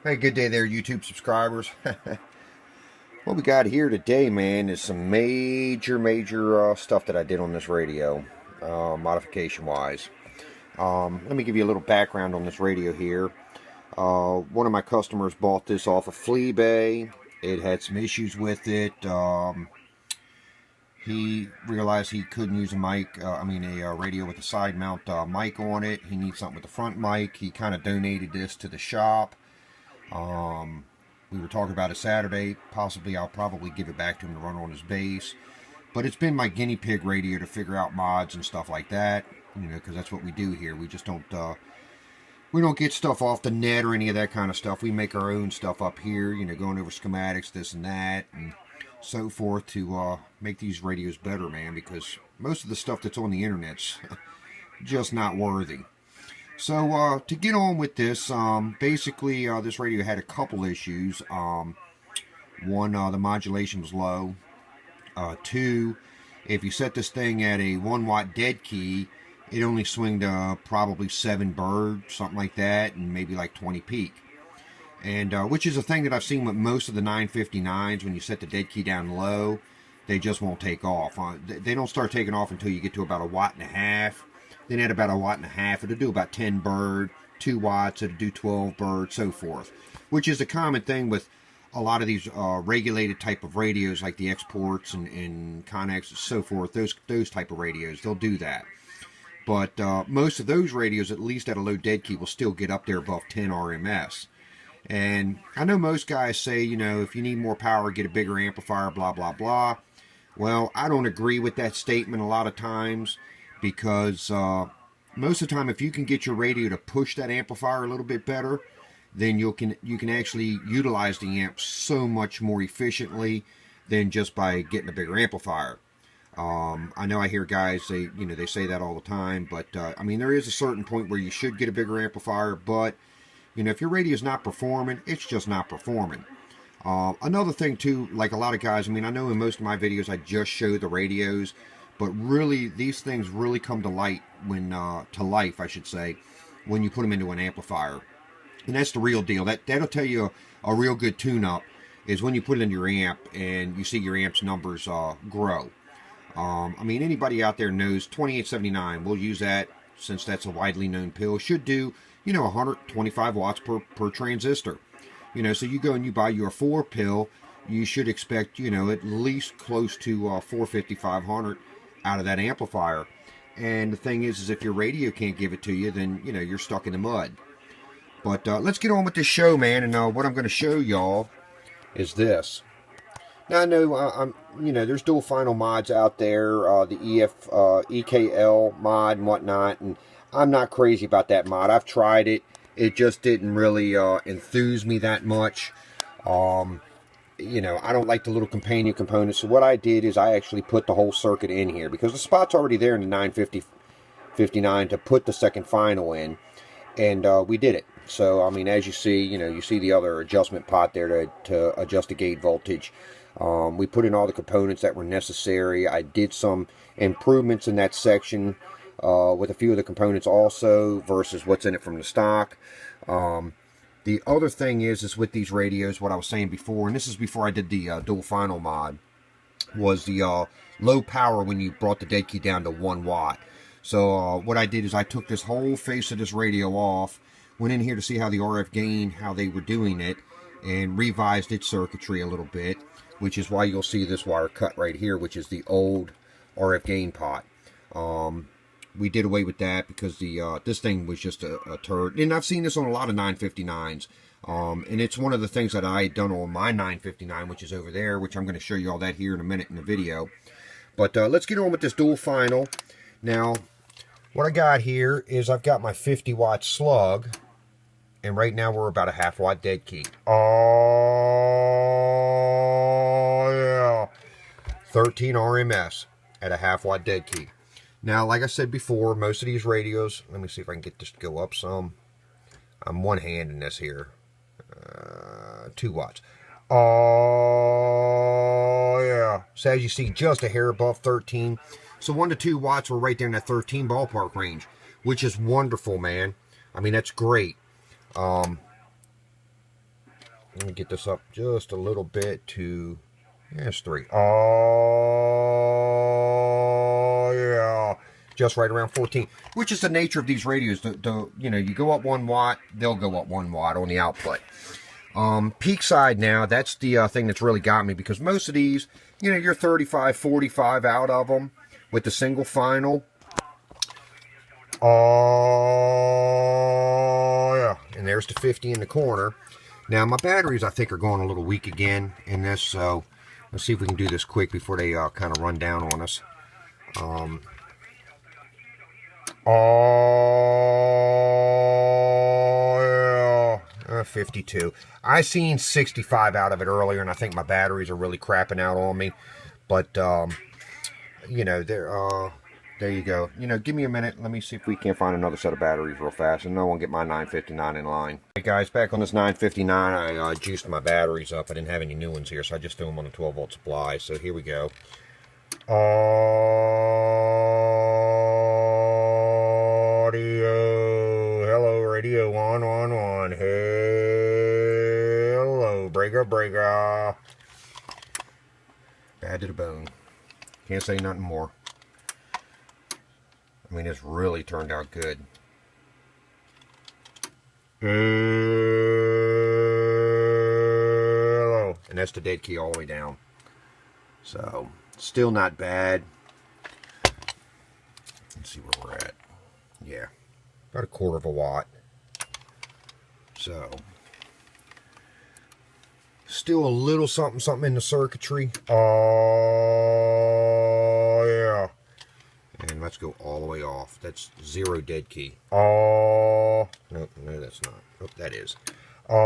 Hey, good day there, YouTube subscribers. What we got here today, man, is some major stuff that I did on this radio, modification-wise. Let me give you a little background on this radio here. One of my customers bought this off of Fleabay. It had some issues with it. He realized he couldn't use a mic, a radio with a side mount mic on it. He needs something with a front mic. He kind of donated this to the shop. We were talking about it Saturday. Possibly I'll probably give it back to him to run on his base. But it's been my guinea pig radio to figure out mods and stuff like that. You know, because that's what we do here. We just don't get stuff off the net or any of that kind of stuff. We make our own stuff up here. You know, going over schematics, this and that, and so forth to make these radios better, man. Because most of the stuff that's on the internet's just not worthy. So to get on with this, basically this radio had a couple issues. One, the modulation was low. Two, if you set this thing at a 1 watt dead key, it only swinged probably 7 bird, something like that, and maybe like 20 peak. And which is a thing that I've seen with most of the 959s. When you set the dead key down low, they just won't take off. They don't start taking off until you get to about 1.5 watts. Then at about 1.5 watts, it'll do about 10 bird, 2 watts, it'll do 12 bird, so forth. Which is a common thing with a lot of these regulated type of radios, like the exports and Connex and so forth. Those type of radios, they'll do that. But most of those radios, at least at a low dead key, will still get up there above 10 RMS. And I know most guys say, you know, if you need more power, get a bigger amplifier, blah, blah, blah. Well, I don't agree with that statement a lot of times. Because most of the time, if you can get your radio to push that amplifier a little bit better, then you can actually utilize the amp so much more efficiently than just by getting a bigger amplifier. I know I hear guys say, you know, they say that all the time, but I mean, there is a certain point where you should get a bigger amplifier, but you know, if your radio is not performing, it's just not performing. Another thing too, like a lot of guys, I mean, I know in most of my videos I just show the radios. But really, these things really come to light to life, I should say, when you put them into an amplifier. And that's the real deal. That'll tell you a real good tune-up is when you put it in your amp and you see your amp's numbers grow. I mean, anybody out there knows 2879. We'll use that since that's a widely known pill. Should do, you know, 125 watts per transistor. You know, so you go and you buy your 4 pill, you should expect, you know, at least close to 450, 500 out of that amplifier. And the thing is if your radio can't give it to you, then you know you're stuck in the mud. But let's get on with this show, man. And what I'm going to show y'all is this. Now I know you know, there's dual final mods out there, the EKL mod and whatnot, and I'm not crazy about that mod. I've tried it. It just didn't really enthuse me that much. You know, I don't like the little companion components. So what I did is I actually put the whole circuit in here because the spot's already there in the 959 to put the second final in, and we did it. So I mean, as you see, you know, you see the other adjustment pot there to adjust the gate voltage. We put in all the components that were necessary. I did some improvements in that section with a few of the components also versus what's in it from the stock. The other thing is with these radios, what I was saying before, and this is before I did the dual final mod, was the low power when you brought the dead key down to 1 watt. So what I did is I took this whole face of this radio off, went in here to see how the RF gain, how they were doing it, and revised its circuitry a little bit, which is why you'll see this wire cut right here, which is the old RF gain pot. We did away with that because the this thing was just a turd. And I've seen this on a lot of 959s. And it's one of the things that I had done on my 959, which is over there, which I'm going to show you all that here in a minute in the video. But let's get on with this dual final. Now, what I got here is I've got my 50 watt slug. And right now we're about a 1/2 watt dead key. Oh, yeah. 13 RMS at a 1/2 watt dead key. Now, like I said before, most of these radios, let me see if I can get this to go up some. I'm one-handing this here. 2 watts. Oh, yeah. So as you see, just a hair above 13. So 1 to 2 watts, we're right there in that 13 ballpark range, which is wonderful, man. I mean, that's great. Let me get this up just a little bit to, yeah, it's 3. Oh, yeah. Just right around 14, which is the nature of these radios. You know, you go up 1 watt, they'll go up 1 watt on the output. Peak side now, that's the thing that's really got me, because most of these, you know, you're 35, 45 out of them with the single final. Oh, yeah. And there's the 50 in the corner. Now, my batteries, I think, are going a little weak again in this, so let's see if we can do this quick before they kind of run down on us. Oh, yeah. 52. I seen 65 out of it earlier, and I think my batteries are really crapping out on me. But, you know, there you go. You know, give me a minute. Let me see if we can't find another set of batteries real fast, and no one get my 959 in line. Hey guys, back on this 959, I juiced my batteries up. I didn't have any new ones here, so I just threw them on a 12-volt supply. So here we go. Audio. Hello, radio. On. Hello, breaker. Bad to the bone. Can't say nothing more. I mean, it's really turned out good. Hello. And that's the dead key all the way down. So, still not bad. Let's see where we're at. Yeah, about 1/4 watt. So, still a little something in the circuitry. Oh, yeah. And let's go all the way off. That's 0 dead key. Oh, no, that's not. Oh, that is. Oh,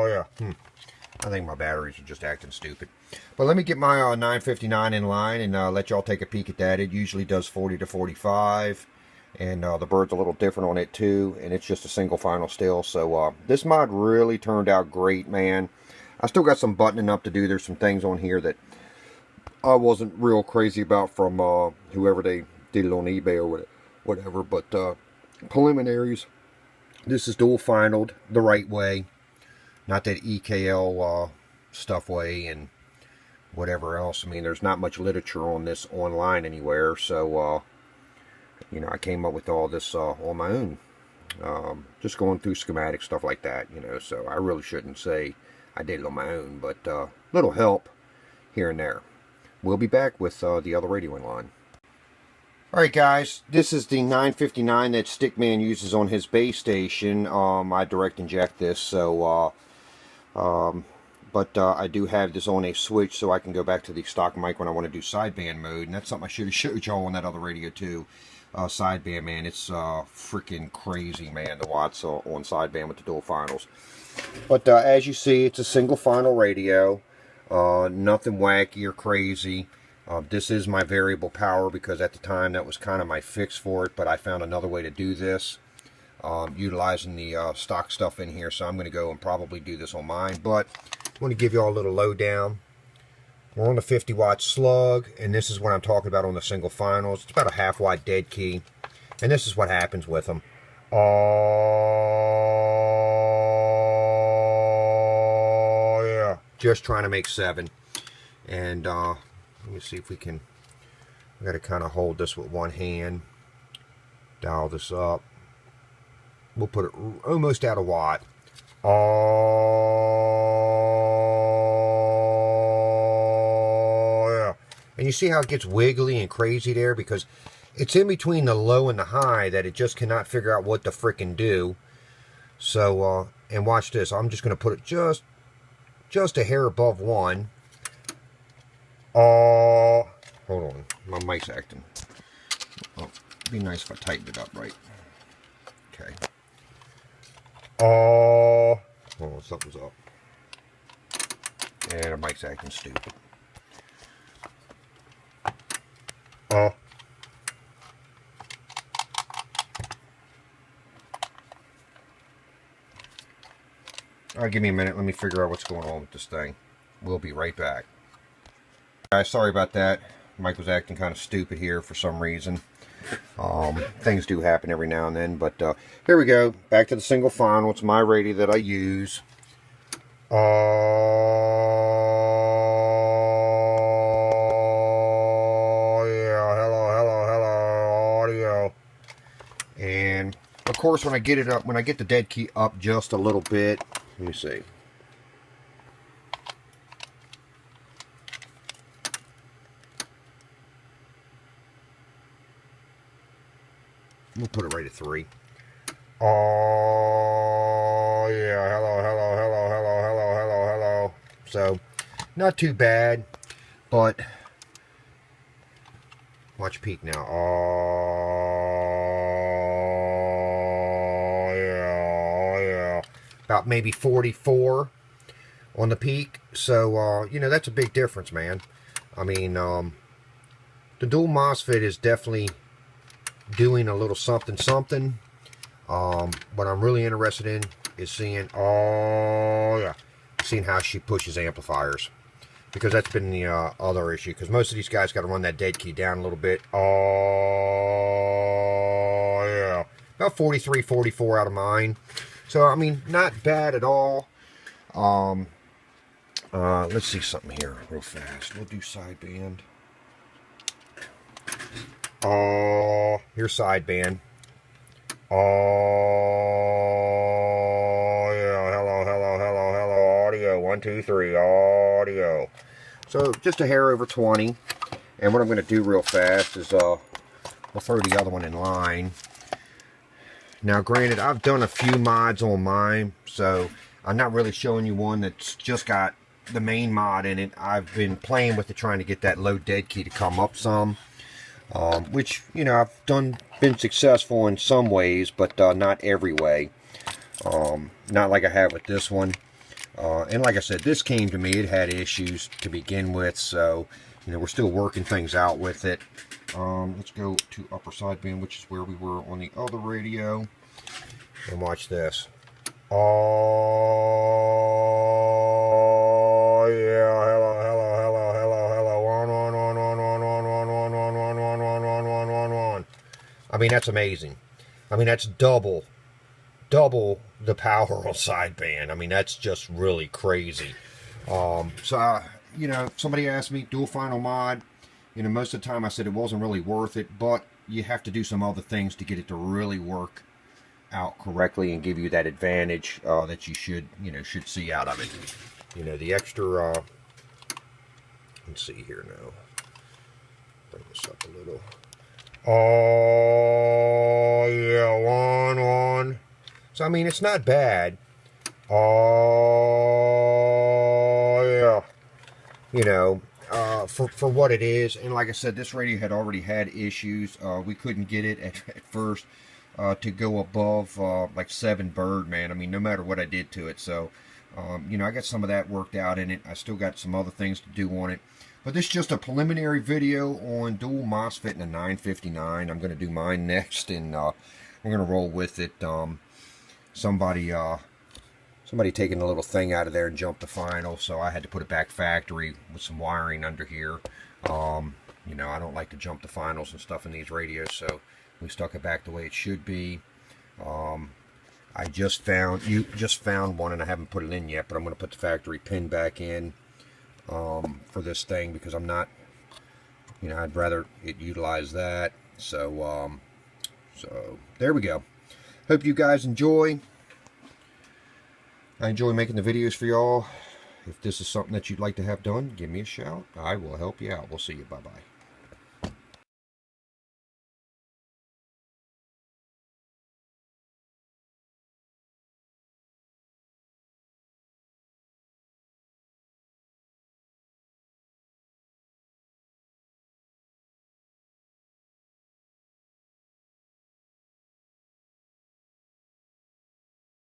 yeah. I think my batteries are just acting stupid. But let me get my 959 in line and let y'all take a peek at that. It usually does 40 to 45. And the bird's a little different on it too. And it's just a single final still. So this mod really turned out great, man. I still got some buttoning up to do. There's some things on here that I wasn't real crazy about from whoever they did it on eBay or whatever. But preliminaries, this is dual finaled the right way. Not that EKL stuff way and whatever else. I mean, there's not much literature on this online anywhere. So, you know, I came up with all this on my own. Just going through schematic stuff like that, you know. So I really shouldn't say I did it on my own. But little help here and there. We'll be back with the other radio in line. Alright guys, this is the 959 that Stickman uses on his base station. I direct inject this, so but I do have this on a switch so I can go back to the stock mic when I want to do sideband mode, and that's something I should have showed y'all on that other radio too. Sideband, man, it's freaking crazy, man, the watts on sideband with the dual finals. But as you see, it's a single final radio. Nothing wacky or crazy. This is my variable power because at the time that was kind of my fix for it, but I found another way to do this, utilizing the stock stuff in here. So I'm going to go and probably do this on mine, but I want to give you all a little lowdown. We're on the 50 watt slug, and this is what I'm talking about on the single finals. It's about a 1/2 watt dead key, and this is what happens with them. Oh yeah, just trying to make 7. And let me see if we can. I got to kind of hold this with one hand, dial this up. We'll put it almost at a watt. Oh yeah, and you see how it gets wiggly and crazy there because it's in between the low and the high that it just cannot figure out what to frickin' do. So and watch this. I'm just going to put it just a hair above 1. Oh, hold on. My mic's acting. Oh, it'd be nice if I tightened it up right. Okay. Oh, something's up. And the mic's acting stupid. Oh. Alright, give me a minute. Let me figure out what's going on with this thing. We'll be right back. Guys, sorry about that. Mic was acting kind of stupid here for some reason. Things do happen every now and then, but here we go. Back to the single final. It's my radio that I use. Yeah, hello, audio. And of course, when I get it up, when I get the dead key up just a little bit, let me see. We'll put it right at 3. Oh, yeah. Hello. So, not too bad, but watch peak now. Oh, yeah. About maybe 44 on the peak. So, you know, that's a big difference, man. I mean, the dual MOSFET is definitely doing a little something. What I'm really interested in is seeing seeing how she pushes amplifiers, because that's been the other issue, because most of these guys got to run that dead key down a little bit. About 43, 44 out of mine. So I mean, not bad at all. Let's see something here real fast. We'll do sideband. Here's sideband. Yeah, hello, audio. 1, 2, 3, audio. So just a hair over 20. And what I'm going to do real fast is we'll throw the other one in line. Now, granted, I've done a few mods on mine, so I'm not really showing you one that's just got the main mod in it. I've been playing with it, trying to get that low dead key to come up some. Which, you know, I've been successful in some ways, but not every way. Not like I have with this one. And like I said, this came to me, it had issues to begin with, so, you know, we're still working things out with it. Let's go to upper sideband, which is where we were on the other radio. And watch this. Oh, yeah, hello. I mean, that's amazing. I mean, that's double the power on sideband. I mean, that's just really crazy. So, you know, somebody asked me, dual final mod. You know, most of the time I said it wasn't really worth it, but you have to do some other things to get it to really work out correctly and give you that advantage that you should see out of it. You know, the extra, let's see here now. Bring this up a little. Oh, yeah, 1. So, I mean, it's not bad. Oh, yeah. You know, for what it is. And like I said, this radio had already had issues. We couldn't get it at first to go above like 7 bird, man. I mean, no matter what I did to it. So, you know, I got some of that worked out in it. I still got some other things to do on it. But this is just a preliminary video on dual MOSFET in a 959. I'm going to do mine next, and we're going to roll with it. Somebody taking a little thing out of there and jumped the final, so I had to put it back factory with some wiring under here. You know, I don't like to jump the finals and stuff in these radios, so we stuck it back the way it should be. You just found one, and I haven't put it in yet, but I'm going to put the factory pin back in. For this thing, because I'm not, you know, I'd rather it utilize that. So so there we go. Hope you guys enjoy. I enjoy making the videos for y'all. If this is something that you'd like to have done, give me a shout. I will help you out. We'll see you. Bye-bye.